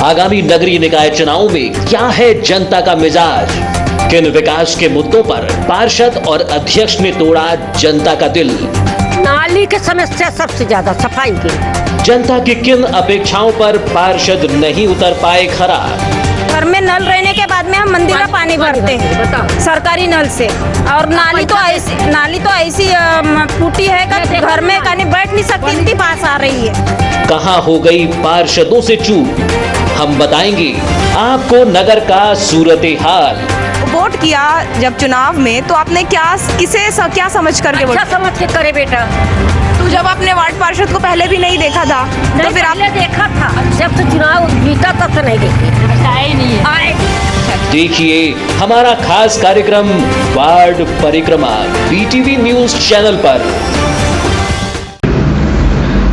आगामी नगरीय निकाय चुनाव में क्या है जनता का मिजाज, किन विकास के मुद्दों पर पार्षद और अध्यक्ष ने तोड़ा जनता का दिल। नाली की समस्या सबसे ज्यादा, सफाई की। जनता की किन अपेक्षाओं पर पार्षद नहीं उतर पाए खरा। घर में नल रहने के बाद में हम मंदिर का पानी भरते हैं सरकारी नल से, और नाली तो ऐसी टूटी है कि घर में कहीं बैठ नहीं सकती, इतनी बास आ रही है। कहां हो गई पार्षदों से चूक, हम बताएंगे आपको नगर का सूरत हाल। वोट किया जब चुनाव में, तो आपने क्या समझ करके अच्छा समझ के करे बेटा। तो जब आपने वार्ड पार्षद को पहले भी नहीं देखा था, तो फिर आपने देखा था, जब से चुनाव जीता तब से नहीं देखी, आए नहीं है। देखिए हमारा खास कार्यक्रम वार्ड परिक्रमा BTV न्यूज चैनल पर।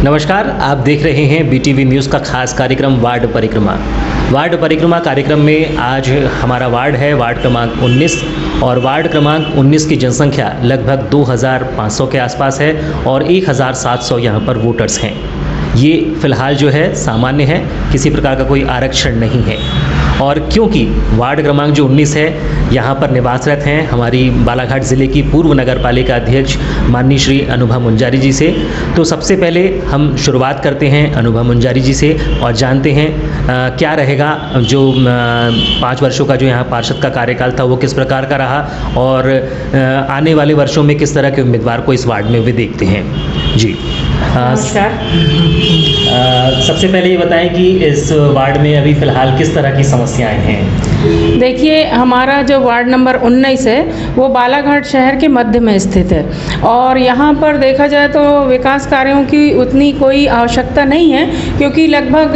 नमस्कार, आप देख रहे हैं BTV न्यूज का खास कार्यक्रम वार्ड परिक्रमा। वार्ड परिक्रमा कार्यक्रम में आज हमारा वार्ड है वार्ड क्रमांक 19, और वार्ड क्रमांक 19 की जनसंख्या लगभग 2500 के आसपास है और 1700 यहाँ पर वोटर्स हैं। ये फ़िलहाल जो है सामान्य है, किसी प्रकार का कोई आरक्षण नहीं है। और क्योंकि वार्ड क्रमांक जो 19 है, यहाँ पर निवासरत हैं हमारी बालाघाट ज़िले की पूर्व नगर पालिका अध्यक्ष माननीय श्री अनुभा मुंजारी जी से, तो सबसे पहले हम शुरुआत करते हैं अनुभा मुंजारी जी से और जानते हैं क्या रहेगा जो 5 वर्षों का जो यहाँ पार्षद का कार्यकाल था वो किस प्रकार का रहा, और आने वाले वर्षों में किस तरह के उम्मीदवार को इस वार्ड में वे देखते हैं। जी नमस्कार। सबसे पहले ये बताएं कि इस वार्ड में अभी फ़िलहाल किस तरह की समस्याएं हैं। देखिए, हमारा जो वार्ड नंबर 19 है वो बालाघाट शहर के मध्य में स्थित है, और यहाँ पर देखा जाए तो विकास कार्यों की उतनी कोई आवश्यकता नहीं है, क्योंकि लगभग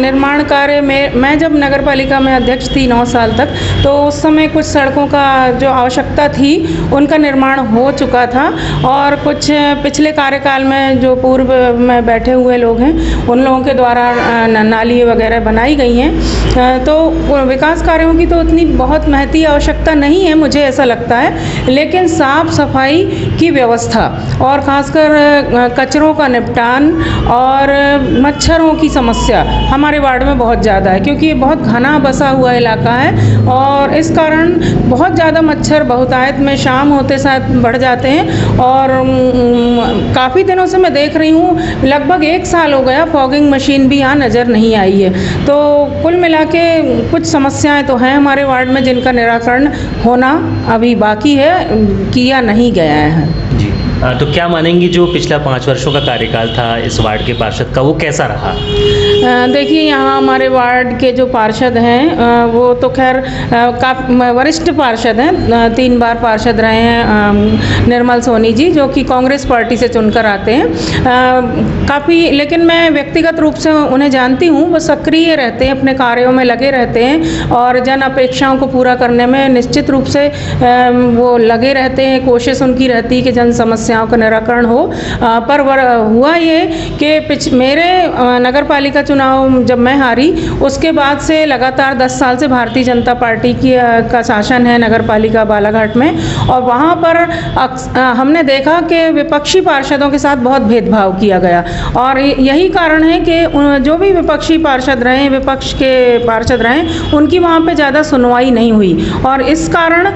निर्माण कार्य में मैं जब नगर पालिका में अध्यक्ष थी 9 साल तक, तो उस समय कुछ सड़कों का जो आवश्यकता थी उनका निर्माण हो चुका था, और कुछ पिछले कार्यकाल में जो पूर्व में बैठे हुए लोग हैं उन लोगों के द्वारा नाली वगैरह बनाई गई हैं। तो विकास कार्यों की तो उतनी बहुत महती आवश्यकता नहीं है, मुझे ऐसा लगता है, लेकिन साफ सफाई की व्यवस्था और ख़ासकर कचरों का निपटान और मच्छरों की समस्या हमारे वार्ड में बहुत ज़्यादा है, क्योंकि ये बहुत घना बसा हुआ इलाका है, और इस कारण बहुत ज़्यादा मच्छर बहुतायत में शाम होते साथ बढ़ जाते हैं। और काफ़ी दिनों से मैं देख रही हूँ, लगभग 1 साल हो गया, फॉगिंग मशीन भी यहाँ नज़र नहीं आई है। तो कुल मिला के कुछ समस्याएं तो हैं हमारे वार्ड में, जिनका निराकरण होना अभी बाकी है, किया नहीं गया है। जी, तो क्या मानेंगी जो पिछला 5 वर्षों का कार्यकाल था इस वार्ड के पार्षद का, वो कैसा रहा। देखिए, यहाँ हमारे वार्ड के जो पार्षद हैं वो तो खैर काफ़ी वरिष्ठ पार्षद हैं, 3 बार पार्षद रहे हैं निर्मल सोनी जी, जो कि कांग्रेस पार्टी से चुनकर आते हैं काफ़ी, लेकिन मैं व्यक्तिगत रूप से उन्हें जानती हूँ। वो सक्रिय रहते हैं, अपने कार्यों में लगे रहते हैं, और जन अपेक्षाओं को पूरा करने में निश्चित रूप से वो लगे रहते हैं। कोशिश उनकी रहती है कि जन समस्याओं का निराकरण हो। पर हुआ ये कि मेरे नगर पालिका चुनाव जब मैं हारी, उसके बाद से लगातार 10 साल से भारतीय जनता पार्टी का शासन है नगर पालिका बालाघाट में, और वहाँ पर हमने देखा कि विपक्षी पार्षदों के साथ बहुत भेदभाव किया गया, और यही कारण है कि जो भी विपक्षी पार्षद रहे, विपक्ष के पार्षद रहे, उनकी वहाँ पे ज़्यादा सुनवाई नहीं हुई, और इस कारण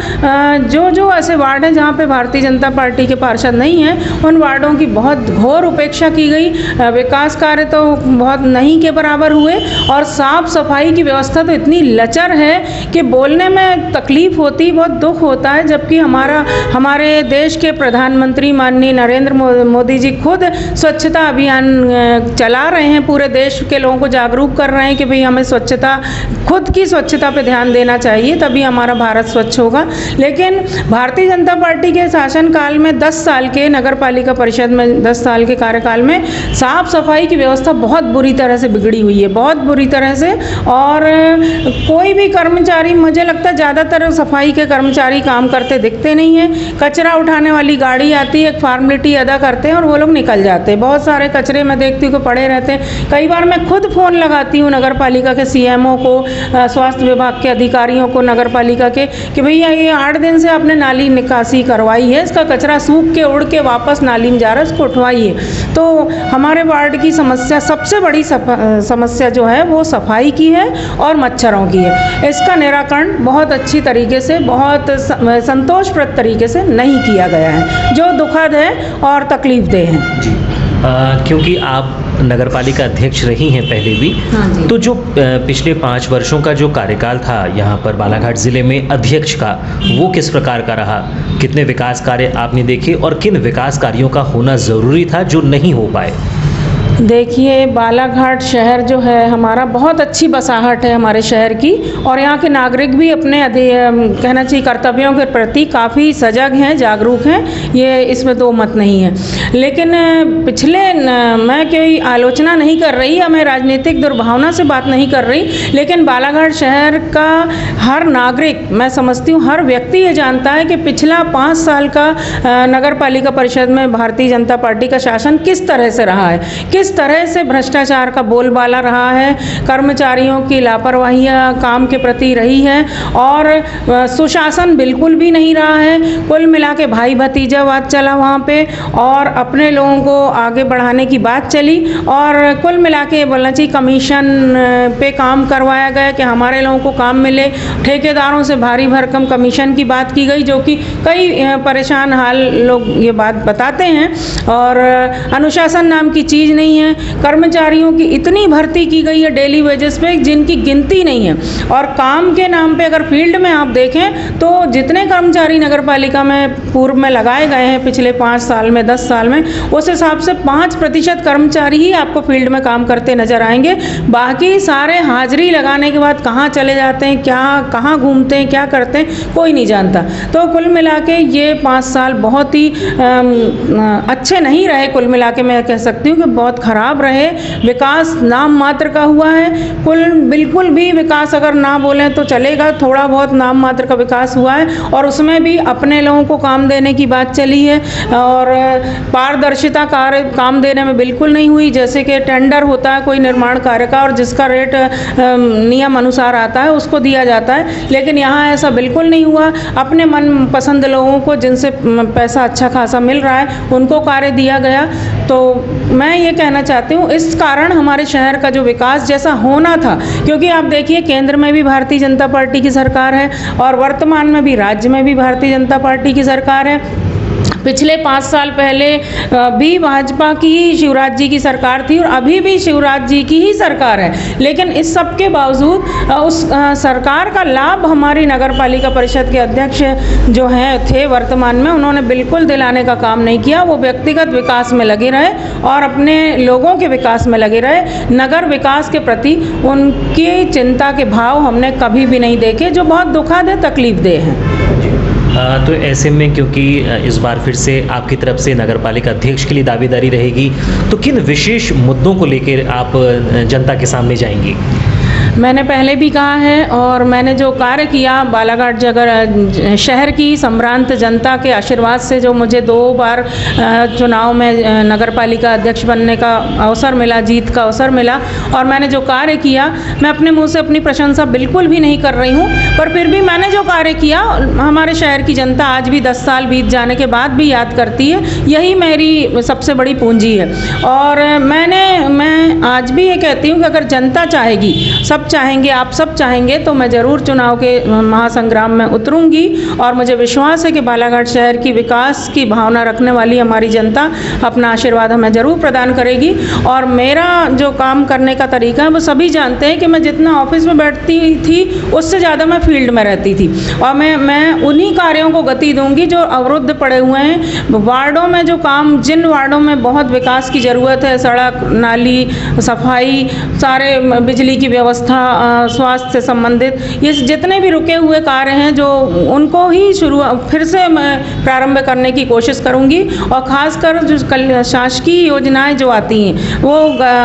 जो ऐसे वार्ड हैं जहाँ पे भारतीय जनता पार्टी के पार्षद नहीं हैं, उन वार्डों की बहुत घोर उपेक्षा की गई। विकास कार्य तो बहुत नहीं के बराबर हुए, और साफ सफाई की व्यवस्था तो इतनी लचर है कि बोलने में तकलीफ होती, बहुत दुख होता है। जबकि हमारे देश के प्रधानमंत्री माननीय नरेंद्र मोदी जी खुद स्वच्छता अभियान चला रहे हैं, पूरे देश के लोगों को जागरूक कर रहे हैं कि भाई हमें खुद की स्वच्छता पे ध्यान देना चाहिए, तभी हमारा भारत स्वच्छ होगा। लेकिन भारतीय जनता पार्टी के शासनकाल में 10 साल के नगर पालिका परिषद में 10 साल के कार्यकाल में साफ सफाई की व्यवस्था बहुत बुरी तरह से बिगड़ी हुई है, बहुत बुरी तरह से। और कोई भी कर्मचारी, मुझे लगता है ज़्यादातर सफाई के कर्मचारी काम करते दिखते नहीं हैं। कचरा उठाने वाली गाड़ी आती है, एक फॉर्मेलिटी अदा करते हैं और वो लोग निकल जाते हैं। बहुत सारे कचरे मैं देखती हूँ कि पड़े रहते हैं। कई बार मैं खुद फ़ोन लगाती हूँ नगर पालिका के CMO को, स्वास्थ्य विभाग के अधिकारियों को नगर पालिका के, कि भैया ये 8 दिन से आपने नाली निकासी करवाई है, इसका कचरा सूख के उड़ उड़ के वापस नाली में जा रहा है, उसको उठवाइए। तो हमारे वार्ड की समस्या, सबसे बड़ी समस्या जो है वो सफाई की है और मच्छरों की है। इसका निराकरण बहुत अच्छी तरीके से, बहुत संतोषप्रद तरीके से नहीं किया गया है, जो दुखद है और तकलीफदेह है। क्योंकि आप नगर पालिका अध्यक्ष रही हैं पहले भी, हाँ जी। तो जो पिछले 5 वर्षों का जो कार्यकाल था यहाँ पर बालाघाट ज़िले में अध्यक्ष का, वो किस प्रकार का रहा? कितने विकास कार्य आपने देखे और किन विकास कार्यों का होना ज़रूरी था जो नहीं हो पाए? देखिए, बालाघाट शहर जो है हमारा, बहुत अच्छी बसाहट है हमारे शहर की, और यहाँ के नागरिक भी अपने कहना चाहिए कर्तव्यों के प्रति काफ़ी सजग हैं, जागरूक हैं, ये इसमें दो मत नहीं है। लेकिन पिछले मैं कोई आलोचना नहीं कर रही या मैं राजनीतिक दुर्भावना से बात नहीं कर रही, लेकिन बालाघाट शहर का हर नागरिक, मैं समझती हूँ हर व्यक्ति ये जानता है कि पिछला 5 साल का नगर पालिका परिषद में भारतीय जनता पार्टी का शासन किस तरह से रहा है, किस तरह से भ्रष्टाचार का बोलबाला रहा है, कर्मचारियों की लापरवाहियां काम के प्रति रही है, और सुशासन बिल्कुल भी नहीं रहा है। कुल मिला के भाई भतीजावाद चला वहाँ पे, और अपने लोगों को आगे बढ़ाने की बात चली, और कुल मिला के बोलना चाहिए कमीशन पे काम करवाया गया कि हमारे लोगों को काम मिले। ठेकेदारों से भारी भरकम कमीशन की बात की गई, जो कि कई परेशान हाल लोग ये बात बताते हैं, और अनुशासन नाम की चीज़ नहीं है। कर्मचारियों की इतनी भर्ती की गई है डेली वेजेस पे जिनकी गिनती नहीं है, और काम के नाम पे अगर फील्ड में आप देखें तो जितने कर्मचारी नगर पालिका में पूर्व में लगाए गए हैं पिछले 5 साल में, 10 साल में, उस हिसाब से 5% कर्मचारी ही आपको फील्ड में काम करते नजर आएंगे। बाकी सारे हाजिरी लगाने के बाद कहाँ चले जाते हैं, कहाँ घूमते हैं, क्या करते हैं, कोई नहीं जानता। तो कुल मिला के ये 5 साल बहुत ही अच्छे नहीं रहे। कुल मिला के मैं कह सकती हूँ कि बहुत खराब रहे। विकास नाम मात्र का हुआ है, बिल्कुल भी विकास अगर ना बोलें तो चलेगा, थोड़ा बहुत नाम मात्र का विकास हुआ है, और उसमें भी अपने लोगों को काम देने की बात चली है, और पारदर्शिता कार्य काम देने में बिल्कुल नहीं हुई। जैसे कि टेंडर होता है कोई निर्माण कार्य का, और जिसका रेट नियम अनुसार आता है उसको दिया जाता है, लेकिन यहाँ ऐसा बिल्कुल नहीं हुआ। अपने मन पसंद लोगों को, जिनसे पैसा अच्छा खासा मिल रहा है, उनको कार्य दिया गया। तो मैं ये कहना चाहती हूँ, इस कारण हमारे शहर का जो विकास जैसा होना था, क्योंकि आप देखिए केंद्र में भी भारतीय जनता पार्टी की सरकार है, और वर्तमान में भी राज्य में भी भारतीय जनता पार्टी की सरकार है। पिछले 5 साल पहले भी भाजपा की ही शिवराज जी की सरकार थी, और अभी भी शिवराज जी की ही सरकार है, लेकिन इस सब के बावजूद उस सरकार का लाभ हमारी नगर पालिका परिषद के अध्यक्ष जो हैं थे वर्तमान में, उन्होंने बिल्कुल दिलाने का काम नहीं किया। वो व्यक्तिगत विकास में लगे रहे और अपने लोगों के विकास में लगे रहे। नगर विकास के प्रति उनकी चिंता के भाव हमने कभी भी नहीं देखे, जो बहुत दुखद है, तकलीफदेह है। तो ऐसे में, क्योंकि इस बार फिर से आपकी तरफ से नगर पालिका अध्यक्ष के लिए दावेदारी रहेगी, तो किन विशेष मुद्दों को लेकर आप जनता के सामने जाएंगी? मैंने पहले भी कहा है, और मैंने जो कार्य किया बालाघाट शहर की संभ्रांत जनता के आशीर्वाद से, जो मुझे 2 बार चुनाव में नगर पालिका अध्यक्ष बनने का अवसर मिला, जीत का अवसर मिला, और मैंने जो कार्य किया, मैं अपने मुंह से अपनी प्रशंसा बिल्कुल भी नहीं कर रही हूँ, पर फिर भी मैंने जो कार्य किया हमारे शहर की जनता आज भी 10 साल बीत जाने के बाद भी याद करती है। यही मेरी सबसे बड़ी पूंजी है। और मैं आज भी ये कहती हूँ कि अगर जनता चाहेगी, सब चाहेंगे, आप सब चाहेंगे, तो मैं ज़रूर चुनाव के महासंग्राम में उतरूंगी, और मुझे विश्वास है कि बालाघाट शहर की विकास की भावना रखने वाली हमारी जनता अपना आशीर्वाद हमें ज़रूर प्रदान करेगी। और मेरा जो काम करने का तरीका है वो सभी जानते हैं कि मैं जितना ऑफिस में बैठती थी उससे ज़्यादा मैं फील्ड में रहती थी, और मैं उन्हीं कार्यों को गति दूंगी जो अवरुद्ध पड़े हुए हैं। वार्डों में जो काम, जिन वार्डों में बहुत विकास की ज़रूरत है, सड़क, नाली, सफाई, सारे बिजली की व्यवस्था, स्वास्थ्य से संबंधित, ये जितने भी रुके हुए कार्य हैं, जो उनको ही फिर से मैं प्रारंभ करने की कोशिश करूंगी। और ख़ासकर जो शासकीय योजनाएं जो आती हैं वो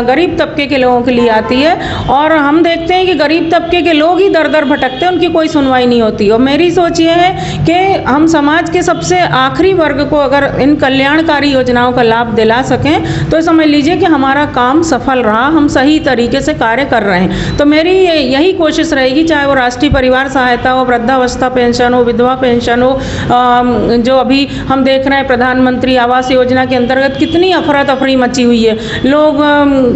गरीब तबके के लोगों के लिए आती है, और हम देखते हैं कि गरीब तबके के लोग ही दर दर भटकते हैं, उनकी कोई सुनवाई नहीं होती। और मेरी सोच ये है कि कि हम समाज के सबसे आखिरी वर्ग को अगर इन कल्याणकारी योजनाओं का लाभ दिला सकें तो समझ लीजिए कि हमारा काम सफल रहा, हम सही तरीके से कार्य कर रहे हैं। तो मेरी यही कोशिश रहेगी, चाहे वो राष्ट्रीय परिवार सहायता हो, वृद्धावस्था पेंशन हो, विधवा पेंशन हो, जो अभी हम देख रहे हैं प्रधानमंत्री आवास योजना के अंतर्गत कितनी अफरा तफरी मची हुई है। लोग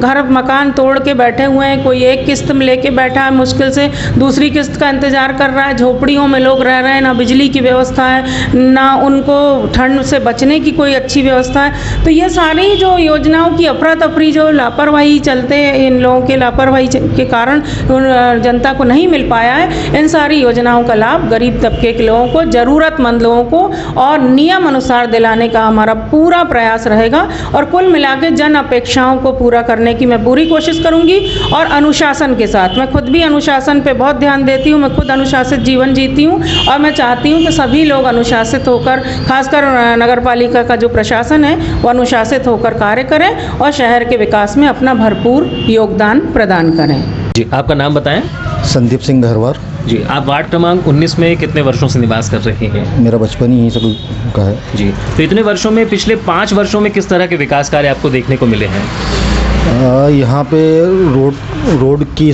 घर मकान तोड़ के बैठे हुए हैं, कोई एक किस्त में लेके बैठा है, मुश्किल से दूसरी किस्त का इंतजार कर रहा है। झोपड़ियों में लोग रह रहे हैं, ना बिजली की व्यवस्था है, ना उनको ठंड से बचने की कोई अच्छी व्यवस्था है। तो ये सारी जो योजनाओं की अफरा तफरी, जो लापरवाही चलते इन लोगों के लापरवाही के कारण जनता को नहीं मिल पाया है, इन सारी योजनाओं का लाभ गरीब तबके के लोगों को, ज़रूरतमंद लोगों को और नियम अनुसार दिलाने का हमारा पूरा प्रयास रहेगा। और कुल मिला के जन अपेक्षाओं को पूरा करने की मैं पूरी कोशिश करूंगी और अनुशासन के साथ। मैं खुद भी अनुशासन पे बहुत ध्यान देती हूँ, मैं खुद अनुशासित जीवन जीती हूँ और मैं चाहती हूँ कि सभी लोग अनुशासित होकर, खासकर नगर पालिका का जो प्रशासन है वो अनुशासित होकर कार्य करें और शहर के विकास में अपना भरपूर योगदान प्रदान करें। जी, आपका नाम बताएं। संदीप सिंह गहरवार। जी, आप वार्ड क्रमांक 19 में कितने वर्षों से निवास कर रहे हैं? मेरा बचपन ही यहीं से का है। जी, तो इतने वर्षों में, पिछले 5 वर्षों में किस तरह के विकास कार्य आपको देखने को मिले हैं? यहाँ पे रोड की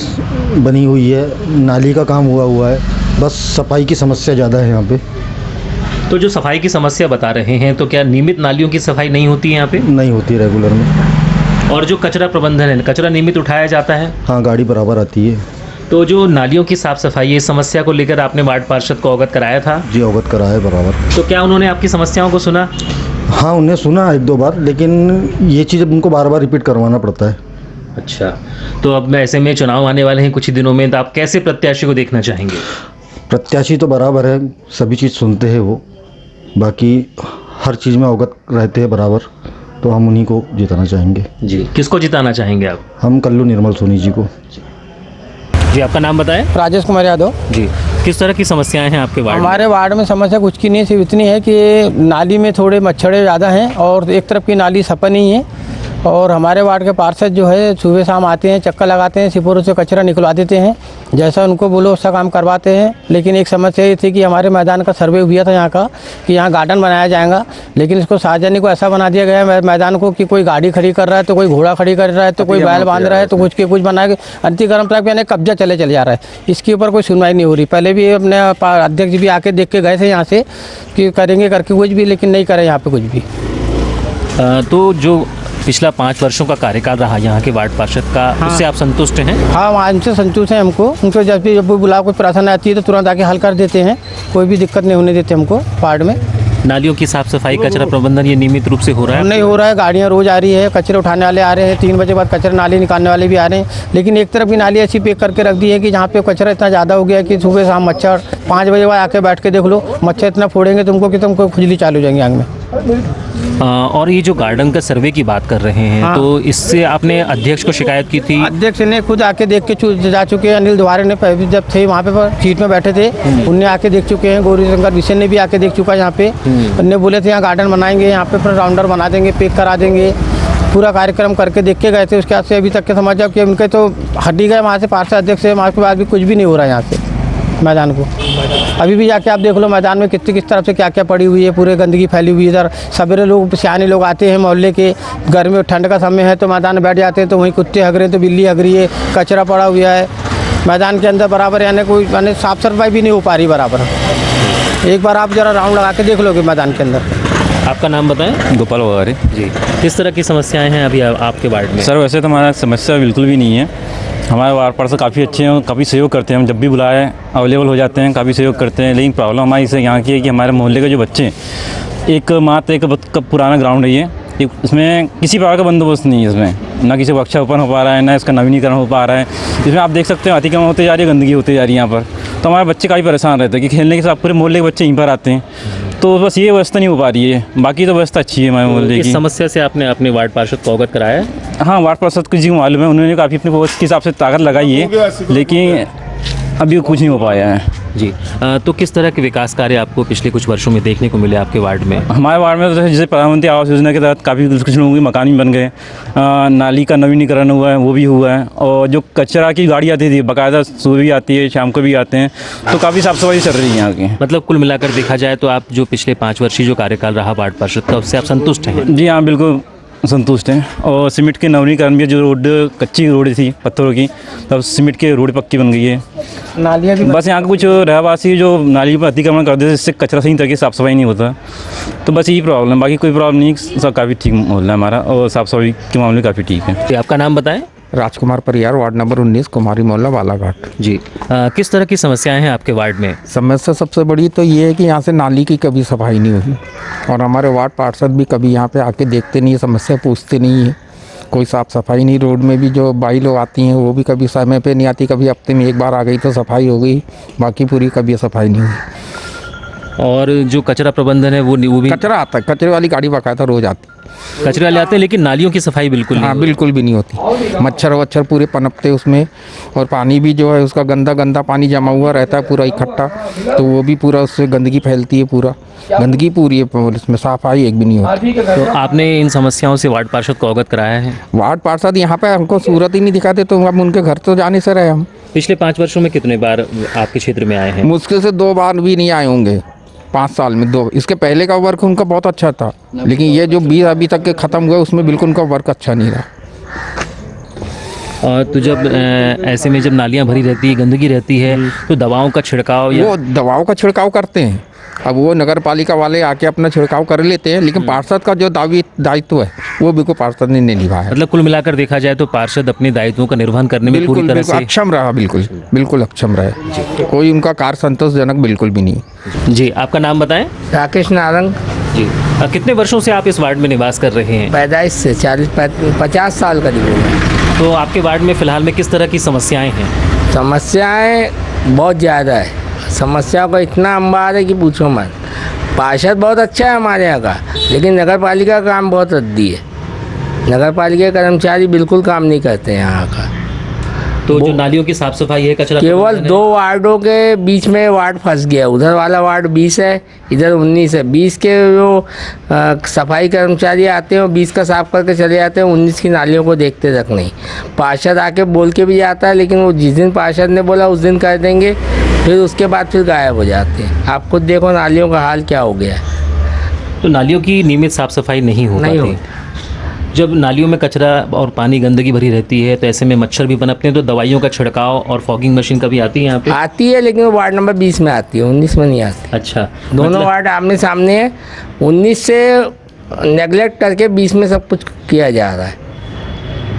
बनी हुई है, नाली का काम हुआ है, बस सफाई की समस्या ज़्यादा है यहाँ पे। तो जो सफाई की समस्या बता रहे हैं, तो क्या नियमित नालियों की सफाई नहीं होती है यहाँ पे? नहीं होती रेगुलर में। और जो कचरा प्रबंधन है, कचरा नियमित उठाया जाता है? हाँ, गाड़ी बराबर आती है। तो जो नालियों की साफ सफाई, इस समस्या को लेकर आपने वार्ड पार्षद को अवगत कराया था? जी, अवगत कराया है बराबर। तो क्या उन्होंने आपकी समस्याओं को सुना? हाँ, उन्हें सुना 1-2 बार, लेकिन ये चीज़ उनको बार बार रिपीट करवाना पड़ता है। अच्छा, तो अब ऐसे में चुनाव आने वाले हैं कुछ ही दिनों में, तो आप कैसे प्रत्याशी को देखना चाहेंगे? प्रत्याशी तो बराबर है, सभी चीज़ सुनते हैं वो, बाकी हर चीज़ में अवगत रहते हैं बराबर, तो हम उन्हीं को जिताना चाहेंगे। जी, किसको जिताना चाहेंगे आप? हम कल्लू निर्मल सोनी जी को। जी, आपका नाम बताएं। राजेश कुमार यादव। जी, किस तरह की समस्याएं हैं आपके वार्ड में? हमारे वार्ड में समस्या कुछ की नहीं, सिर्फ इतनी है कि नाली में थोड़े मच्छर ज़्यादा हैं और एक तरफ की नाली सफा नहीं है। और हमारे वार्ड के पार्षद जो है सुबह शाम आते हैं, चक्कर लगाते हैं, सिपोरों से कचरा निकलवा देते हैं, जैसा उनको बोलो वैसा काम करवाते हैं। लेकिन एक समस्या ये थी कि हमारे मैदान का सर्वे हुआ था यहाँ का, कि यहाँ गार्डन बनाया जाएगा, लेकिन इसको सार्वजनिक को ऐसा बना दिया गया है मैदान को कि कोई गाड़ी खड़ी कर रहा है, तो कोई घोड़ा खड़ी कर रहा है, तो कोई बैल बांध रहा है, तो कुछ के कुछ बना के अंतिक्रम तक यानी कब्जा चले जा रहा है। इसके ऊपर कोई सुनवाई नहीं हो रही। पहले भी अपने अध्यक्ष भी आके देख के गए थे यहाँ से कि करेंगे करके कुछ भी, लेकिन नहीं करे यहाँ पे कुछ भी। तो जो पिछला 5 वर्षों का कार्यकाल रहा यहाँ के वार्ड पार्षद का, उससे आप संतुष्ट हैं? हाँ, हमसे संतुष्ट हैं। हमको उनको जब भी बुलाओ, कोई प्रार्थना आती है तो तुरंत आके हल कर देते हैं, कोई भी दिक्कत नहीं होने देते हमको वार्ड में। नालियों की साफ सफाई, कचरा प्रबंधन ये नियमित रूप से हो रहा है? नहीं हो रहा है, गाड़ियाँ रोज आ रही है, कचरे उठाने वाले आ रहे हैं, 3 बजे बाद कचरा नाली निकालने वाले भी आ रहे हैं। लेकिन एक तरफ की नाली ऐसी पैक करके रख दी है कि जहाँ पे कचरा इतना ज़्यादा हो गया है कि सुबह शाम मच्छर, 5 बजे बाद आके बैठ के देख लो, मच्छर इतना फोड़ेंगे तुमको कि तुमको खुजली चालू हो जाएंगी आँख में। और ये जो गार्डन का सर्वे की बात कर रहे हैं, हाँ। तो इससे आपने अध्यक्ष को शिकायत की थी? अध्यक्ष ने खुद आके देख के जा चुके हैं। अनिल द्वारे ने पहले जब थे वहाँ पे सीट में बैठे थे, उनने आके देख चुके हैं। गौरी शंकर विषय ने भी आके देख चुका है यहाँ पे। उनने बोले थे यहाँ गार्डन बनाएंगे, यहाँ पे राउंडर बना देंगे, पैक करा देंगे, पूरा कार्यक्रम करके देख के गए थे। उसके बाद से अभी तक के समझ जाओ कि उनके तो हटी गए वहाँ से पार्षद अध्यक्ष से, वहाँ के बाद भी कुछ भी नहीं हो रहा है यहाँ से मैदान को। अभी भी जाके आप देख लो मैदान में किस तरफ से क्या क्या पड़ी हुई है, पूरे गंदगी फैली हुई है। इधर सवेरे लोग सियाने लोग आते हैं मोहल्ले के, गर्मी और ठंड का समय है तो मैदान में बैठ जाते हैं, तो वहीं कुत्ते हग रहे हैं, तो बिल्ली हग रही है, कचरा पड़ा हुआ है मैदान के अंदर बराबर, यानी कोई यानी साफ सफाई भी नहीं हो पा रही बराबर। एक बार आप जरा राउंड लगा के देख लोगे मैदान के अंदर। आपका नाम बताएं। गोपाल वगारे जी, किस तरह की समस्याएं हैं अभी आपके वार्ड में? सर, वैसे तो हमारा समस्या बिल्कुल भी नहीं है। हमारे वार्ड पार्षद काफ़ी अच्छे हैं, काफ़ी सहयोग करते हैं। हम जब भी बुलाए अवेलेबल हो जाते हैं, काफ़ी सहयोग करते हैं। लेकिन प्रॉब्लम हमारी से यहाँ की है कि हमारे मोहल्ले के जो बच्चे हैं, एक पुराना ग्राउंड है ये, इसमें किसी प्रकार का बंदोबस्त नहीं है। इसमें ना किसी वृक्षारोपण हो पा रहा है, ना इसका नवीनीकरण हो पा रहा है। इसमें आप देख सकते हैं अतिक्रमण होते जा रही है, गंदगी होती जा रही है यहाँ पर। तो हमारे बच्चे काफ़ी परेशान रहते हैं कि खेलने के साथ पूरे मोहल्ले के बच्चे यहीं पर आते हैं, तो बस ये व्यवस्था नहीं हो पा रही है। बाकी तो व्यवस्था अच्छी है हमारे मोहल्ले की। इस समस्या से आपने अपने वार्ड पार्षद को अवगत कराया है? हाँ, वार्ड पार्षद को जी मालूम है, उन्होंने काफ़ी अपने के हिसाब से ताकत लगाई है, लेकिन अभी कुछ नहीं हो पाया है। जी तो किस तरह के विकास कार्य आपको पिछले कुछ वर्षों में देखने को मिले आपके वार्ड में? हमारे वार्ड में तो जैसे प्रधानमंत्री आवास योजना के तहत काफ़ी कुछ लोगों के मकान भी बन गए, नाली का नवीनीकरण हुआ है, वो भी हुआ है, और जो कचरा की गाड़ी आती थी बाकायदा सुबह भी आती है, शाम को भी आते हैं, तो काफ़ी साफ़ सफाई चल रही है यहाँ की। मतलब कुल मिलाकर देखा जाए तो आप जो पिछले 5 वर्षीय जो कार्यकाल रहा वार्ड पार्षद का, उससे आप संतुष्ट हैं? जी हाँ, बिल्कुल संतुष्ट हैं। और सीमेंट के नवीनीकरण भी, जो रोड कच्ची रोड थी पत्थरों की, तब सीमेंट के रोड पक्की बन गई है। नालियाँ भी बस यहाँ के कुछ रहवासी जो नाली पर अतिक्रमण कर देते हैं, इससे कचरा सही तरीके से साफ़ सफाई नहीं होता, तो बस यही प्रॉब्लम, बाकी कोई प्रॉब्लम नहीं, सब काफ़ी ठीक मोहल्ला है हमारा, और साफ़ सफाई के मामले काफ़ी ठीक है। जी आपका नाम बताएं? राजकुमार परियार, वार्ड नंबर 19, कुमारी मोहल्ला, बालाघाट। जी किस तरह की समस्याएं हैं आपके वार्ड में? समस्या सबसे बड़ी तो ये है कि यहाँ से नाली की कभी सफाई नहीं हुई, और हमारे वार्ड पार्षद भी कभी यहाँ पे आके देखते नहीं है, समस्या पूछते नहीं है, कोई साफ़ सफाई नहीं। रोड में भी जो बाई लोग आती हैं वो भी कभी समय पे नहीं आती, कभी हफ्ते में एक बार आ गई तो सफाई हो गई, बाकी पूरी कभी सफाई नहीं हुई। और जो कचरा प्रबंधन है वो भी? कचरा आता है, कचरे वाली गाड़ी बाकायदा रोज आती है। कचरे वाले आते हैं, लेकिन नालियों की सफाई बिल्कुल नहीं हाँ, होती। बिल्कुल भी नहीं होती। मच्छर वच्छर पूरे पनपते उसमें, और पानी भी जो है उसका गंदा गंदा पानी जमा हुआ रहता है पूरा इकट्ठा, तो वो भी पूरा उससे गंदगी फैलती है, पूरा गंदगी पूरी है, इसमें सफाई एक भी नहीं होती। तो आपने इन समस्याओं से वार्ड पार्षद को अवगत कराया है? वार्ड पार्षद यहाँ पे हमको सूरत ही नहीं दिखाते, तो हम उनके घर तो जाने से रहे हम। पिछले 5 वर्षों में कितने बार आपके क्षेत्र में आए हैं? मुश्किल से 2 बार भी नहीं आए होंगे 5 साल में, 2। इसके पहले का वर्क उनका बहुत अच्छा था, लेकिन ये जो 20 अभी तक के ख़त्म हुआ उसमें बिल्कुल उनका वर्क अच्छा नहीं रहा। और तो जब ऐसे में जब नालियां भरी रहती है, गंदगी रहती है, तो दवाओं का छिड़काव या वो दवाओं का छिड़काव करते हैं, अब वो नगर पालिका वाले आके अपना छिड़काव कर लेते हैं, लेकिन पार्षद का जो दायित्व है वो बिल्कुल पार्षद ने नहीं निभाया। मतलब कुल मिलाकर देखा जाए तो पार्षद अपने दायित्वों का निर्वहन करने में पूरी तरह से अक्षम रहा, बिल्कुल अक्षम रहा, कोई उनका कार्य संतोषजनक बिल्कुल भी नहीं। जी आपका नाम बताएं? राकेश नारंग। जी कितने वर्षों से आप इस वार्ड में निवास कर रहे हैं? पैदाइश से 40-50 साल करीब हो गए। तो आपके वार्ड में फ़िलहाल में किस तरह की समस्याएं हैं? समस्याएं बहुत ज़्यादा है, समस्या का इतना अंबार है कि पूछो मत। पार्षद बहुत अच्छा है हमारे यहाँ का, लेकिन नगर पालिका का काम बहुत रद्दी है। नगर पालिका के कर्मचारी बिल्कुल काम नहीं करते हैं यहाँ का। तो जो नालियों की साफ सफाई है, कचरा केवल प्रबंधन है? 2 वार्डों के बीच में वार्ड फंस गया, उधर वाला वार्ड 20 है, इधर 19 है। 20 के जो सफाई कर्मचारी आते हैं वो 20 का साफ करके चले जाते हैं, 19 की नालियों को देखते तक नहीं। पार्षद आके बोल के भी जाता है, लेकिन वो जिस दिन पार्षद ने बोला उस दिन कर देंगे, फिर उसके बाद फिर गायब हो जाते हैं। आप खुद देखो नालियों का हाल क्या हो गया है। तो नालियों की नियमित साफ सफाई नहीं हो पाती। जब नालियों में कचरा और पानी गंदगी भरी रहती है तो ऐसे में मच्छर भी पनपते हैं, तो दवाइयों का छिड़काव और फॉगिंग मशीन कभी आती है यहाँ पे? आती है, लेकिन वो वार्ड नंबर 20 में आती है, 19 में नहीं आती। अच्छा, दोनों वार्ड आमने सामने है, 19 से नेगलेक्ट करके 20 में सब कुछ किया जा रहा है।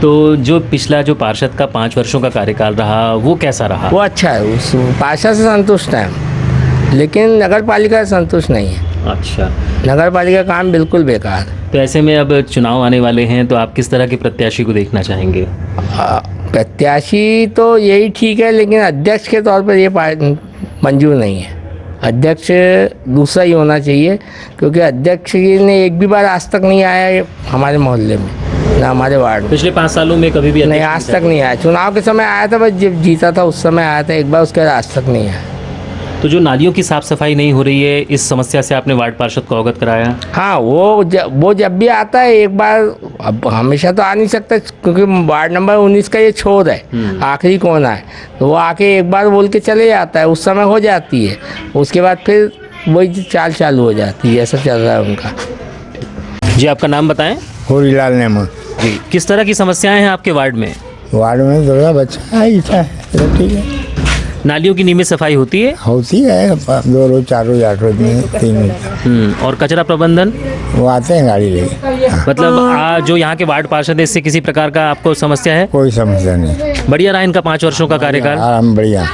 तो जो पिछला जो पार्षद का 5 वर्षों का कार्यकाल रहा वो कैसा रहा? वो अच्छा है, उस पार्षद से संतुष्ट है हम, लेकिन नगर पालिका से संतुष्ट नहीं है। अच्छा, नगर पालिका का काम बिल्कुल बेकार है। तो ऐसे में अब चुनाव आने वाले हैं, तो आप किस तरह के प्रत्याशी को देखना चाहेंगे? प्रत्याशी तो यही ठीक है, लेकिन अध्यक्ष के तौर पर ये मंजूर नहीं है। अध्यक्ष दूसरा ही होना चाहिए, क्योंकि अध्यक्ष ने एक भी बार आज तक नहीं आया है हमारे मोहल्ले में, ना हमारे वार्ड में। पिछले 5 सालों में कभी भी नहीं, आज तक नहीं आया। चुनाव के समय आया था, बस जब जीता था उस समय आया था एक बार, उसके बाद आज तक नहीं आया। तो जो नालियों की साफ सफाई नहीं हो रही है, इस समस्या से आपने वार्ड पार्षद को अवगत कराया? हाँ, वो जब भी आता है एक बार, अब हमेशा तो आ नहीं सकता, क्योंकि वार्ड नंबर 19 का ये छोर है, आखिरी कोना है, तो वो आके एक बार बोल के चले जाता है, उस समय हो जाती है, उसके बाद फिर वही चाल चालू हो जाती है। ऐसा चल रहा है उनका। जी आपका नाम बताएं? होरीलाल नेमा। जी किस तरह की समस्याएं हैं आपके वार्ड में? वार्ड में थोड़ा बच्चा है, ठीक है। नालियों की नियमित सफाई होती है? होती है, 2 रोज 4 रोज 8 रोज में 3 रोज। और कचरा प्रबंधन? वो आते हैं गाड़ी लेके। मतलब जो यहाँ के वार्ड पार्षद है, इससे किसी प्रकार का आपको समस्या है? कोई समस्या नहीं, बढ़िया रहा इनका 5 वर्षों का कार्यकाल? आराम बढ़िया।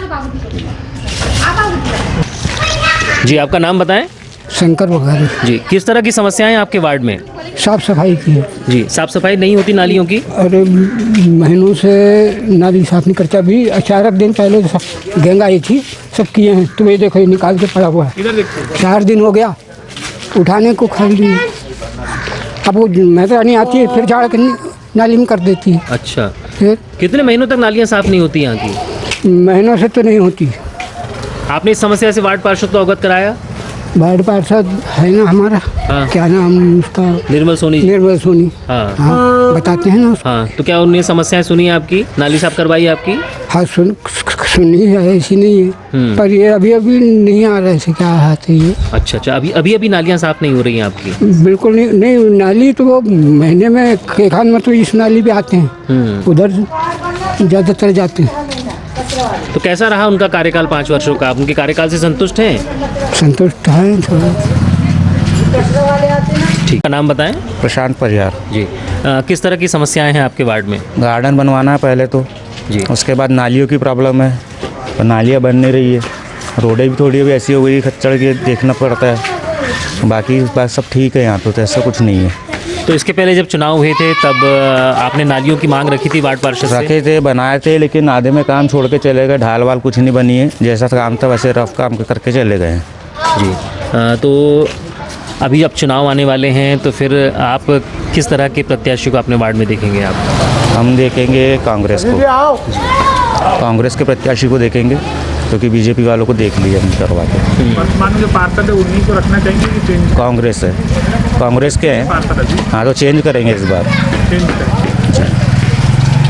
जी आपका नाम बताएं? शंकर बघारी। जी किस तरह की समस्याएं हैं आपके वार्ड में? साफ सफाई की है। जी साफ सफाई नहीं होती नालियों की? अरे महीनों से नाली साफ नहीं करता। अभी 4 दिन पहले गंगा आई थी, सब किए हैं, तो ये देखो ये निकाल के पड़ा हुआ है। 4 दिन हो गया, उठाने को खाली। अब वो मेहरानी आती है, फिर झाड़ के नाली में कर देती है। अच्छा, फिर कितने महीनों तक नालियाँ साफ नहीं होती यहाँ की? महीनों से तो नहीं होती। आपने इस समस्या से वार्ड पार्षद को अवगत कराया? वार्ड पार्षद है ना हमारा, हाँ। क्या नाम उसका? निर्मल सोनी। निर्मल सोनी। हाँ हाँ, बताते हैं ना उसको। हाँ, तो क्या उन्होंने समस्याएं सुनी आपकी? नाली साफ करवाई आपकी? हाँ सुनी है, ऐसी नहीं है, पर ये अभी अभी नहीं आ रहे थे, क्या हाथ है ये। अच्छा, अभी नालियाँ साफ नहीं हो रही हैं आपकी? बिल्कुल नहीं, नाली तो वो महीने में एक आध मतलब इस नाली पे आते हैं, उधर ज़्यादातर जाते हैं। तो कैसा रहा उनका कार्यकाल 5 वर्षों का? आप उनके कार्यकाल से संतुष्ट हैं? संतुष्ट है थोड़ा। ठीक, नाम बताएं। प्रशांत परिहार जी। किस तरह की समस्याएं हैं आपके वार्ड में? गार्डन बनवाना है पहले तो जी, उसके बाद नालियों की प्रॉब्लम है, तो नालियाँ बन नहीं रही है, रोडें भी थोड़ी अभी ऐसी हो गई खच्चड़ के देखना पड़ता है, बाकी बात सब ठीक है यहाँ पे, तो ऐसा कुछ नहीं है। तो इसके पहले जब चुनाव हुए थे तब आपने नालियों की मांग रखी थी वार्ड पार्षद से? रखे थे, बनाए थे, लेकिन आधे में काम छोड़ के चले गए, ढाल वाल कुछ नहीं बनी है, जैसा काम था वैसे रफ काम करके चले गए हैं। जी। तो अभी अब चुनाव आने वाले हैं, तो फिर आप किस तरह के प्रत्याशी को अपने वार्ड में देखेंगे आप? हम देखेंगे कांग्रेस को, कांग्रेस के प्रत्याशी को देखेंगे, क्योंकि बीजेपी वालों को देख लिया हम करवा के। वर्तमान जो पार्षद है उन्हीं को रखना चाहेंगे कि चेंज? कांग्रेस है, कांग्रेस के हैं, हाँ, तो चेंज करेंगे इस बार।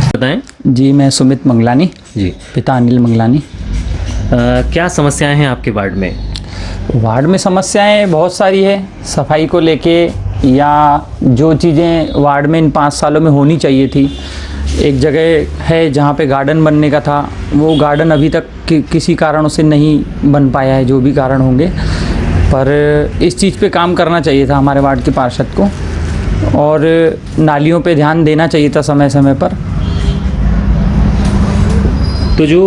बताएं। जी, मैं सुमित मंगलानी जी, पिता अनिल मंगलानी। क्या समस्याएं हैं आपके वार्ड में? वार्ड में समस्याएं बहुत सारी है, सफाई को लेके या जो चीज़ें वार्ड में इन 5 सालों में होनी चाहिए थी। एक जगह है जहाँ पे गार्डन बनने का था, वो गार्डन अभी तक किसी कारणों से नहीं बन पाया है, जो भी कारण होंगे, पर इस चीज़ पे काम करना चाहिए था हमारे वार्ड के पार्षद को, और नालियों पे ध्यान देना चाहिए था समय समय पर। तो जो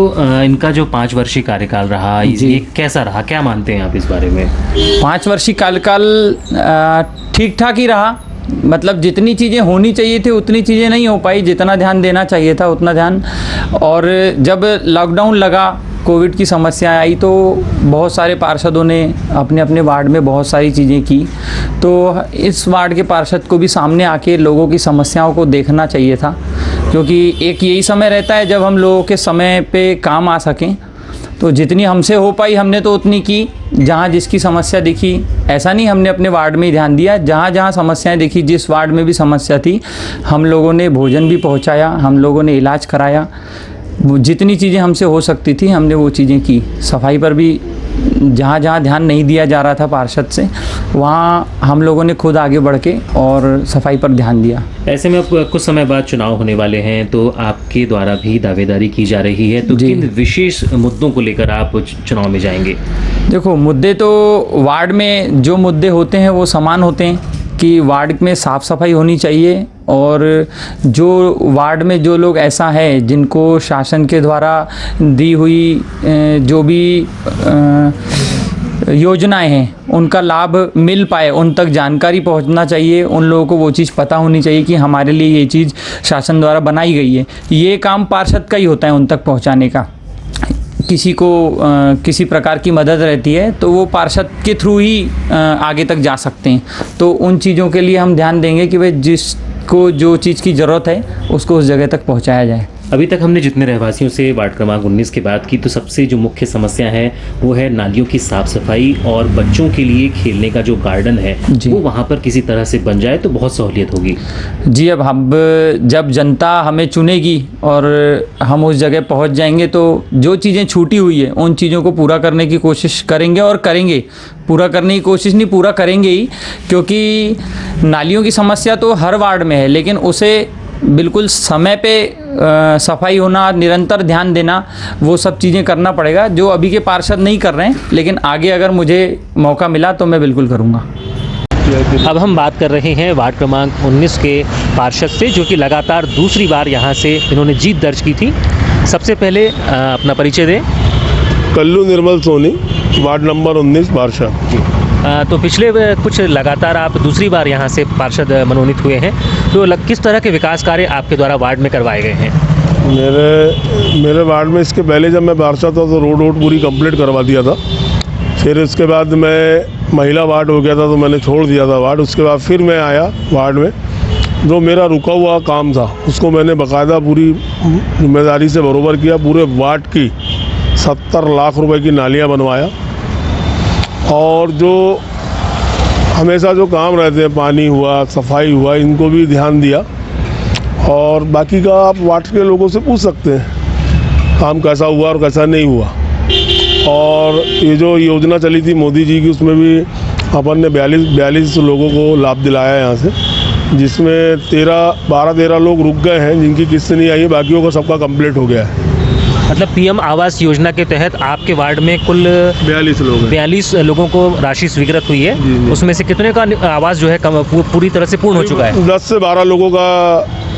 इनका जो 5 वर्षीय कार्यकाल रहा, ये कैसा रहा? क्या मानते हैं आप इस बारे में? 5 वर्षीय कार्यकाल ठीक ठाक ही रहा, मतलब जितनी चीज़ें होनी चाहिए थी उतनी चीज़ें नहीं हो पाई, जितना ध्यान देना चाहिए था उतना ध्यान। और जब लॉकडाउन लगा, कोविड की समस्या आई, तो बहुत सारे पार्षदों ने अपने अपने वार्ड में बहुत सारी चीज़ें की, तो इस वार्ड के पार्षद को भी सामने आके लोगों की समस्याओं को देखना चाहिए था, क्योंकि एक यही समय रहता है जब हम लोगों के समय पे काम आ सकें। तो जितनी हमसे हो पाई हमने तो उतनी की, जहाँ जिसकी समस्या दिखी, ऐसा नहीं हमने अपने वार्ड में ही ध्यान दिया, जहाँ जहाँ समस्याएं दिखी, जिस वार्ड में भी समस्या थी, हम लोगों ने भोजन भी पहुँचाया, हम लोगों ने इलाज कराया, वो जितनी चीज़ें हमसे हो सकती थी हमने वो चीज़ें की। सफाई पर भी जहाँ जहाँ ध्यान नहीं दिया जा रहा था पार्षद से, वहाँ हम लोगों ने खुद आगे बढ़ के और सफाई पर ध्यान दिया। ऐसे में अब कुछ समय बाद चुनाव होने वाले हैं, तो आपके द्वारा भी दावेदारी की जा रही है, तो किन विशेष मुद्दों को लेकर आप चुनाव में जाएंगे? देखो, मुद्दे तो वार्ड में जो मुद्दे होते हैं वो समान होते हैं, कि वार्ड में साफ़ सफाई होनी चाहिए, और जो वार्ड में जो लोग ऐसा है जिनको शासन के द्वारा दी हुई जो भी योजनाएं हैं उनका लाभ मिल पाए, उन तक जानकारी पहुंचना चाहिए, उन लोगों को वो चीज़ पता होनी चाहिए कि हमारे लिए ये चीज़ शासन द्वारा बनाई गई है। ये काम पार्षद का ही होता है उन तक पहुंचाने का। किसी को किसी प्रकार की मदद रहती है तो वो पार्षद के थ्रू ही आगे तक जा सकते हैं, तो उन चीज़ों के लिए हम ध्यान देंगे कि भाई जिसको जो चीज़ की ज़रूरत है उसको उस जगह तक पहुंचाया जाए। अभी तक हमने जितने रहवासियों से वार्ड क्रमांक 19 की बात की, तो सबसे जो मुख्य समस्या है वो है नालियों की साफ सफाई, और बच्चों के लिए खेलने का जो गार्डन है वो वहाँ पर किसी तरह से बन जाए तो बहुत सहूलियत होगी। जी, अब हम जब जनता हमें चुनेगी और हम उस जगह पहुँच जाएंगे, तो जो चीज़ें छूटी हुई है उन चीज़ों को पूरा करने की कोशिश करेंगे, और करेंगे, पूरा करने की कोशिश नहीं, पूरा करेंगे ही, क्योंकि नालियों की समस्या तो हर वार्ड में है, लेकिन उसे बिल्कुल समय पे सफाई होना, निरंतर ध्यान देना, वो सब चीज़ें करना पड़ेगा, जो अभी के पार्षद नहीं कर रहे हैं, लेकिन आगे अगर मुझे मौका मिला तो मैं बिल्कुल करूँगा। अब हम बात कर रहे हैं वार्ड क्रमांक 19 के पार्षद से, जो कि लगातार दूसरी बार यहाँ से इन्होंने जीत दर्ज की थी। सबसे पहले अपना परिचय दें। कल्लू निर्मल सोनी, वार्ड नंबर 19 पार्षद। तो पिछले कुछ लगातार आप दूसरी बार यहाँ से पार्षद मनोनीत हुए हैं, तो किस तरह के विकास कार्य आपके द्वारा वार्ड में करवाए गए हैं? मेरे वार्ड में इसके पहले जब मैं पार्षद था तो रोड पूरी कंप्लीट करवा दिया था। फिर इसके बाद मैं महिला वार्ड हो गया था तो मैंने छोड़ दिया था वार्ड। उसके बाद फिर मैं आया वार्ड में, जो मेरा रुका हुआ काम था उसको मैंने बाकायदा पूरी जिम्मेदारी से बरोबर किया। पूरे वार्ड की 70 लाख रुपए की नालियां बनवाया, और जो हमेशा जो काम रहते हैं, पानी हुआ, सफाई हुआ, इनको भी ध्यान दिया। और बाकी का आप वार्ड के लोगों से पूछ सकते हैं काम कैसा हुआ और कैसा नहीं हुआ। और ये जो योजना चली थी मोदी जी की, उसमें भी अपन ने 42 लोगों को लाभ दिलाया यहाँ से, जिसमें 12-13 लोग रुक गए हैं जिनकी किस्त नहीं आई है, बाकियों का सबका कंप्लीट हो गया है। मतलब पीएम आवास योजना के तहत आपके वार्ड में कुल 42 लोगों को राशि स्वीकृत हुई है। उसमें से कितने का आवास जो है पूरी तरह से पूर्ण हो चुका है? 10 से 12 लोगों का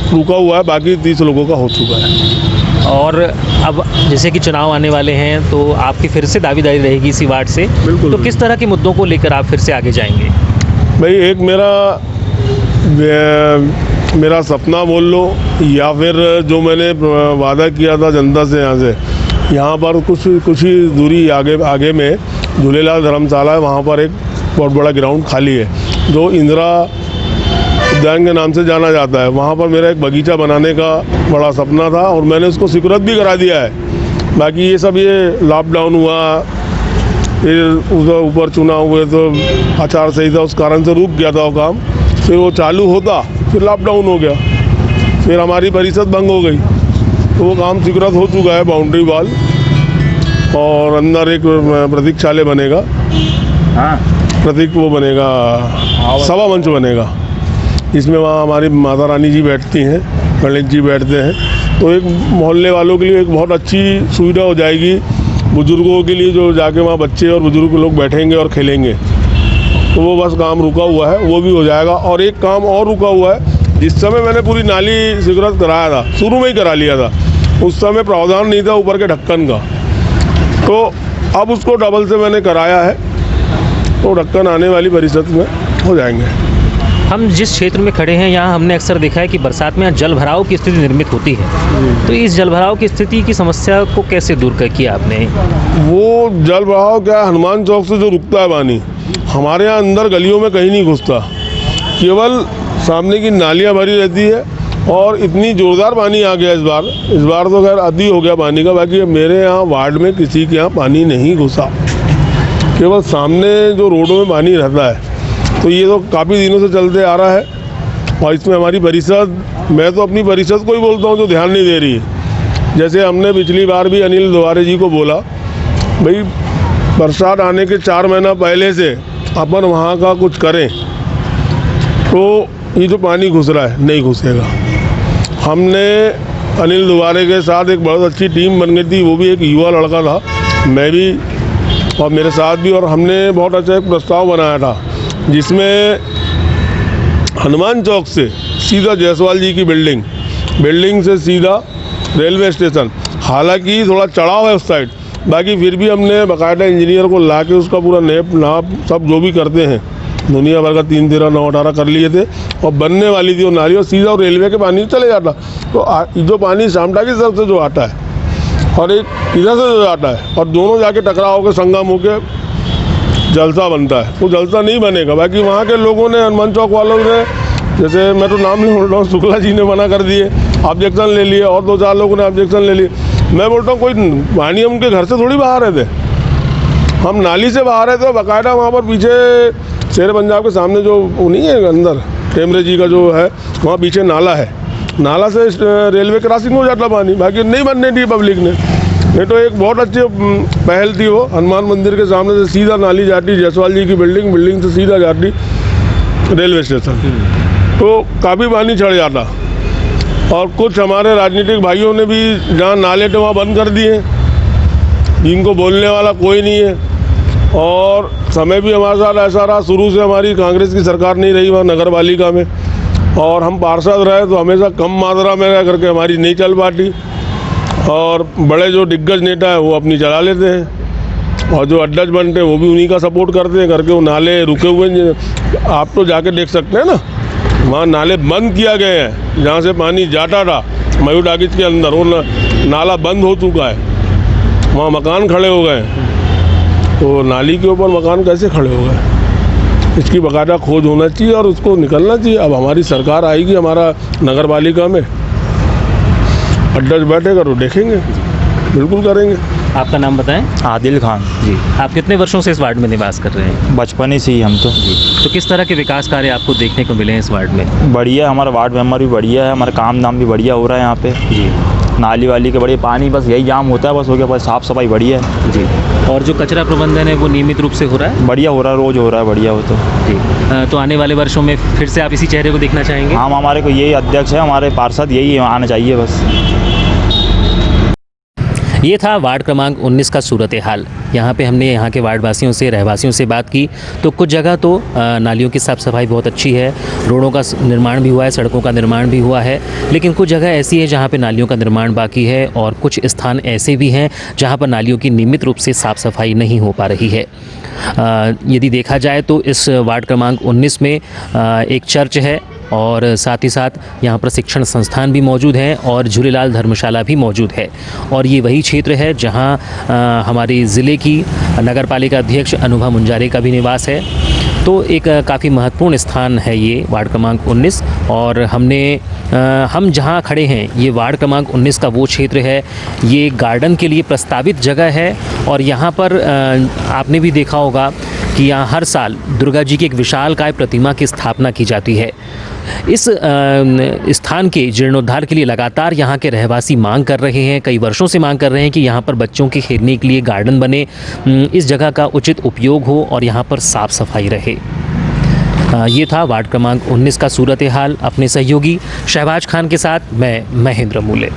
रुका हुआ है, बाकी 30 लोगों का हो चुका है। और अब जैसे कि चुनाव आने वाले हैं, तो आपकी फिर से दावेदारी रहेगी इसी वार्ड से। बिल्कुल। तो किस तरह के मुद्दों को लेकर आप फिर से आगे जाएंगे? भाई, एक मेरा सपना बोल लो, या फिर जो मैंने वादा किया था जनता से, यहाँ पर कुछ ही दूरी आगे में झूलेलाल धर्मशाला है, वहाँ पर एक बहुत बड़ा ग्राउंड खाली है जो इंदिरा उद्यान के नाम से जाना जाता है। वहाँ पर मेरा एक बगीचा बनाने का बड़ा सपना था और मैंने उसको स्वीकृत भी करा दिया है। बाकी ये सब, ये लॉकडाउन हुआ, ये ऊपर चुनाव हुए तो आचार संहिता उस कारण से रुक गया था वो काम, फिर वो चालू होता, फिर लॉकडाउन हो गया, फिर हमारी परिषद भंग हो गई, तो वो काम स्वीकृत हो चुका है। बाउंड्री वॉल और अंदर एक प्रतीक्षालय बनेगा, वो बनेगा, सभा मंच बनेगा, इसमें वहाँ हमारी माता रानी जी बैठती हैं, गणेश जी बैठते हैं। तो एक मोहल्ले वालों के लिए एक बहुत अच्छी सुविधा हो जाएगी, बुजुर्गों के लिए जो जाके वहाँ बच्चे और बुजुर्ग लोग बैठेंगे और खेलेंगे। तो वो बस काम रुका हुआ है, वो भी हो जाएगा। और एक काम और रुका हुआ है, जिस समय मैंने पूरी नाली स्वीकृत कराया था, शुरू में ही करा लिया था, उस समय प्रावधान नहीं था ऊपर के ढक्कन का, तो अब उसको डबल से मैंने कराया है, तो ढक्कन आने वाली परिषद में हो जाएंगे। हम जिस क्षेत्र में खड़े हैं, यहाँ हमने अक्सर देखा है कि बरसात में जल भराव की स्थिति निर्मित होती है। तो इस जल भराव की स्थिति की समस्या को कैसे दूर किया आपने? वो जल भराव क्या, हनुमान चौक से जो रुकता है पानी, हमारे यहाँ अंदर गलियों में कहीं नहीं घुसता, केवल सामने की नालियाँ भरी रहती है। और इतनी ज़ोरदार पानी आ गया इस बार तो खैर अति हो गया पानी का। बाकी मेरे यहाँ वार्ड में किसी के यहाँ पानी नहीं घुसा, केवल सामने जो रोडों में पानी रहता है। तो ये तो काफ़ी दिनों से चलते आ रहा है। और इसमें हमारी परिषद, मैं तो अपनी परिषद को ही बोलता हूँ जो ध्यान नहीं दे रही है। जैसे हमने पिछली बार भी अनिल दुआरे जी को बोला, भाई बरसात आने के 4 महीना पहले से अपन वहाँ का कुछ करें, तो ये जो पानी घुस रहा है नहीं घुसेगा। हमने अनिल दुआरे के साथ एक बहुत अच्छी टीम बन गई थी, वो भी एक युवा लड़का था, मैं भी और मेरे साथ भी, और हमने बहुत अच्छा एक प्रस्ताव बनाया था जिसमें हनुमान चौक से सीधा जायसवाल जी की बिल्डिंग से सीधा रेलवे स्टेशन, हालांकि थोड़ा चढ़ाव है उस साइड, बाकी फिर भी हमने बाकायदा इंजीनियर को ला के उसका पूरा नाप सब जो भी करते हैं दुनिया भर का 3, 13, 9, 18 कर लिए थे, और बनने वाली थी वो नाली, और सीधा रेलवे के पानी चले जाता। तो जो पानी शामटा की तरफ से जो आता है और एक इधर से जो आता है, और दोनों जाके टकराव होकर संगम होकर जलसा बनता है, वो जलसा नहीं बनेगा। बाकी वहाँ के लोगों ने, हनुमान चौक वालों ने, जैसे मैं तो नाम नहीं बोल रहा हूँ, शुक्ला जी ने मना कर दिए, ऑब्जेक्शन ले लिए, और 2-4 लोगों ने ऑब्जेक्शन ले लिए। मैं बोलता हूँ कोई पानी हम उनके घर से थोड़ी बहा रहे थे, हम नाली से बहा रहे थे। बाकायदा वहाँ पर पीछे शेर पंजाब के सामने जो वो नहीं है अंदर, टेमरे जी का जो है, वहाँ पीछे नाला है, नाला से रेलवे क्रॉसिंग हो जाता पानी। बाकी नहीं बनने दी पब्लिक ने, नहीं तो एक बहुत अच्छी पहल थी वो। हनुमान मंदिर के सामने से सीधा नाली जाती जायसवाल जी की बिल्डिंग से सीधा जाती रेलवे स्टेशन, तो काफ़ी पानी चढ़ जाता। और कुछ हमारे राजनीतिक भाइयों ने भी जहाँ नाले थे वहाँ बंद कर दिए, जिनको बोलने वाला कोई नहीं है। और समय भी हमारे साथ ऐसा रहा, शुरू से हमारी कांग्रेस की सरकार नहीं रही वहाँ नगर पालिका में, और हम पार्षद रहे तो हमेशा कम मात्रा में रह करके हमारी नहीं चल पाती। और बड़े जो दिग्गज नेता है वो अपनी चला लेते हैं, और जो अड्डज बनते हैं वो भी उन्हीं का सपोर्ट करते हैं करके वो नाले रुके हुए हैं। आप तो जाके देख सकते हैं ना, वहाँ नाले बंद किया गए हैं, जहाँ से पानी जाता था मयूर टाकीज के अंदर, वो नाला बंद हो चुका है, वहाँ मकान खड़े हो गए। तो नाली के ऊपर मकान कैसे खड़े हो गए, इसकी बाकायदा खोज होना चाहिए और उसको निकलना चाहिए। अब हमारी सरकार आएगी, हमारा नगर पालिका में अड्डा बैठेगा तो देखेंगे। बिल्कुल करेंगे। आपका नाम बताएं। आदिल खान जी, आप कितने वर्षों से इस वार्ड में निवास कर रहे हैं? बचपन ही से ही हम तो जी, तो किस तरह के विकास कार्य आपको देखने को मिले हैं इस वार्ड में? बढ़िया, हमारा वार्ड मेंबर भी बढ़िया है, हमारा काम धाम भी बढ़िया हो रहा है यहाँ पे जी, नाली वाली के बढ़िया, पानी बस यही जाम होता है, बस हो गया, बस साफ़ सफाई बढ़िया है जी। और जो कचरा प्रबंधन है वो नियमित रूप से हो रहा है? बढ़िया हो रहा है, रोज़ हो रहा है, बढ़िया हो तो जी। तो आने वाले वर्षों में फिर से आप इसी चेहरे को देखना चाहेंगे? हम हमारे को यही अध्यक्ष है, हमारे पार्षद यही आना चाहिए बस। ये था वार्ड क्रमांक 19 का सूरत हाल। यहाँ पे हमने यहाँ के वार्डवासियों से, रहवासियों से बात की तो कुछ जगह तो नालियों की साफ़ सफाई बहुत अच्छी है, रोडों का निर्माण भी हुआ है, सड़कों का निर्माण भी हुआ है, लेकिन कुछ जगह ऐसी है जहाँ पे नालियों का निर्माण बाकी है और कुछ स्थान ऐसे भी हैं जहाँ पर नालियों की नियमित रूप से साफ़ सफाई नहीं हो पा रही है। यदि देखा जाए तो इस वार्ड क्रमांक 19 में एक चर्च है और साथ ही साथ यहाँ पर शिक्षण संस्थान भी मौजूद हैं और झूलेलाल धर्मशाला भी मौजूद है और ये वही क्षेत्र है जहाँ हमारी ज़िले की नगर पालिका अध्यक्ष अनुभा मुंजारे का भी निवास है। तो एक काफ़ी महत्वपूर्ण स्थान है ये वार्ड क्रमांक 19 और हम जहाँ खड़े हैं ये वार्ड क्रमांक 19 का वो क्षेत्र है, ये गार्डन के लिए प्रस्तावित जगह है और यहाँ पर आपने भी देखा होगा कि यहाँ हर साल दुर्गा जी की एक विशालकाय प्रतिमा की स्थापना की जाती है। इस स्थान के जीर्णोद्धार के लिए लगातार यहाँ के रहवासी मांग कर रहे हैं, कई वर्षों से मांग कर रहे हैं कि यहाँ पर बच्चों के खेलने के लिए गार्डन बने, इस जगह का उचित उपयोग हो और यहाँ पर साफ़ सफाई रहे। ये था वार्ड क्रमांक 19 का सूरत हाल। अपने सहयोगी शहबाज खान के साथ मैं महेंद्र मूले।